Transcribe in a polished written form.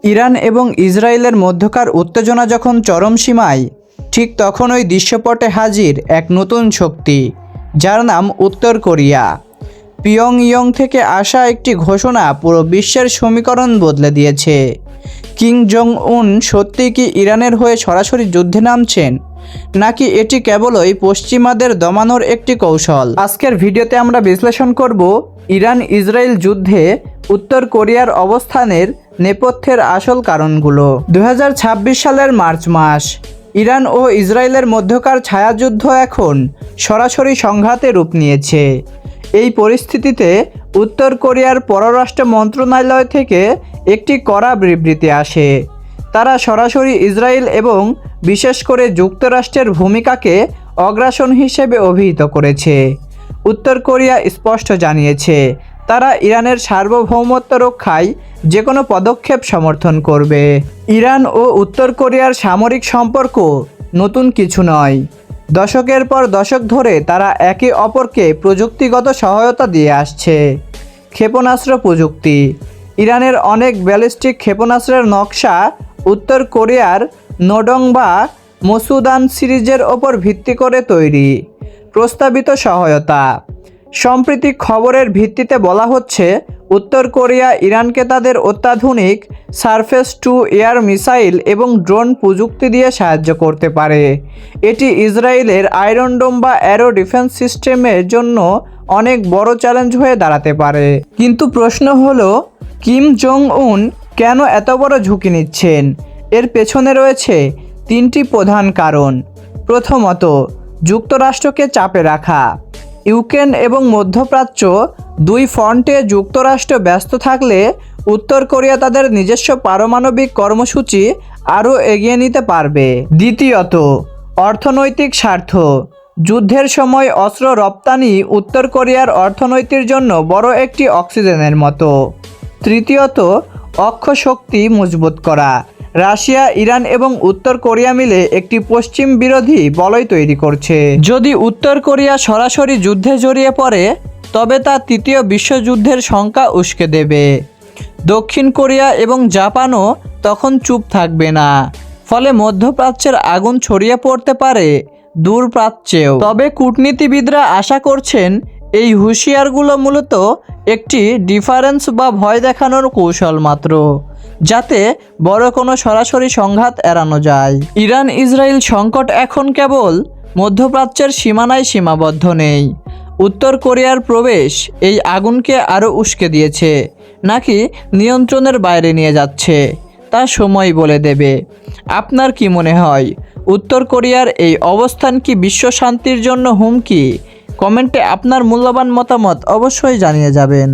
Iran এবং ইসরায়েলের মধ্যকার উত্তেজনা যখন চরম সীমায়, ঠিক তখনই দৃশ্যপটে হাজির এক নতুন শক্তি, যার নাম উত্তর কোরিয়া। পিয়ংইয়ং থেকে আসা একটি ঘোষণা পুরো বিশ্বের সমীকরণ বদলে দিয়েছে। কিম জং উন সত্যিই কি ইরানের হয়ে সরাসরি যুদ্ধে নামছেন, নাকি এটি কেবলই পশ্চিমাদের দমানোর একটি কৌশল? আজকের ভিডিওতে আমরা বিশ্লেষণ করব ইরান ইসরায়েল যুদ্ধে উত্তর কোরিয়ার অবস্থানের নেপথ্যের আসল কারণগুলো। 2026 সালের মার্চ মাস, ইরান ও ইসরায়েলের মধ্যকার ছায়াযুদ্ধ এখন সরাসরি সংঘাতে রূপ নিয়েছে। এই পরিস্থিতিতে উত্তর কোরিয়ার পররাষ্ট্র মন্ত্রণালয় থেকে একটি কড়া বিবৃতি আসে। তারা সরাসরি ইসরায়েল এবং বিশেষ করে যুক্তরাষ্ট্রের ভূমিকাকে অগ্রাসন হিসেবে অভিহিত করেছে। উত্তর কোরিয়া স্পষ্ট জানিয়েছে, তারা ইরানের সার্বভৌমত্ব রক্ষায় যে কোনো পদক্ষেপ সমর্থন করবে। ইরান ও উত্তর কোরিয়ার সামরিক সম্পর্ক নতুন কিছু নয়। দশকের পর দশক ধরে তারা একে অপরকে প্রযুক্তিগত সহায়তা দিয়ে আসছে। ক্ষেপণাস্ত্র প্রযুক্তি, ইরানের অনেক ব্যালিস্টিক ক্ষেপণাস্ত্রের নকশা উত্তর কোরিয়ার নোডং বা মসুদান সিরিজের ওপর ভিত্তি করে তৈরি। প্রস্তাবিত সহায়তা, সাম্প্রতিক খবরের ভিত্তিতে বলা হচ্ছে উত্তর কোরিয়া ইরানকে তাদের অত্যাধুনিক সারফেস টু এয়ার মিসাইল এবং ড্রোন প্রযুক্তি দিয়ে সাহায্য করতে পারে। এটি ইসরায়েলের আয়রন ডোম বা অ্যারো ডিফেন্স সিস্টেমের জন্য অনেক বড় চ্যালেঞ্জ হয়ে দাঁড়াতে পারে। কিন্তু প্রশ্ন হলো, কিম জং উন কেন এত বড় ঝুঁকি নিচ্ছেন? এর পেছনে রয়েছে তিনটি প্রধান কারণ। প্রথমত, যুক্তরাষ্ট্রকে চাপে রাখা। ইউক্রেন এবং মধ্যপ্রাচ্য দুই ফ্রন্টে যুক্তরাষ্ট্র ব্যস্ত থাকলে উত্তর কোরিয়া তাদের নিজস্ব পারমাণবিক কর্মসূচি আরও এগিয়ে নিতে পারবে। দ্বিতীয়ত, অর্থনৈতিক স্বার্থ। যুদ্ধের সময় অস্ত্র রপ্তানি উত্তর কোরিয়ার অর্থনীতির জন্য বড় একটি অক্সিজেনের মতো। তৃতীয়ত, অক্ষ শক্তি মজবুত করা। রাশিয়া, ইরান এবং উত্তর কোরিয়া মিলে একটি পশ্চিম বিরোধী বলয় তৈরি করছে। যদি উত্তর কোরিয়া সরাসরি যুদ্ধে জড়িয়ে পড়ে, তবে তা তৃতীয় বিশ্বযুদ্ধের শঙ্কা উস্কে দেবে। দক্ষিণ কোরিয়া এবং জাপানও তখন চুপ থাকবে না। ফলে মধ্যপ্রাচ্যের আগুন ছড়িয়ে পড়তে পারে দূর প্রাচ্যেও। তবে কূটনীতিবিদরা আশা করছেন এই হুঁশিয়ারগুলো মূলত একটি ডিফারেন্স বা ভয় দেখানোর কৌশল মাত্র, যাতে বড় কোনো সরাসরি সংঘাত এড়ানো যায়। ইরান ইসরায়েল সংকট এখন কেবল মধ্যপ্রাচ্যের সীমানায় সীমাবদ্ধ নেই। উত্তর কোরিয়ার প্রবেশ এই আগুনকে আরও উস্কে দিয়েছে, নাকি নিয়ন্ত্রণের বাইরে নিয়ে যাচ্ছে, তা সময় বলে দেবে। আপনার কি মনে হয়, উত্তর কোরিয়ার এই অবস্থান কি বিশ্ব শান্তির জন্য হুমকি? কমেন্টে আপনার মূল্যবান মতামত অবশ্যই জানিয়ে যাবেন।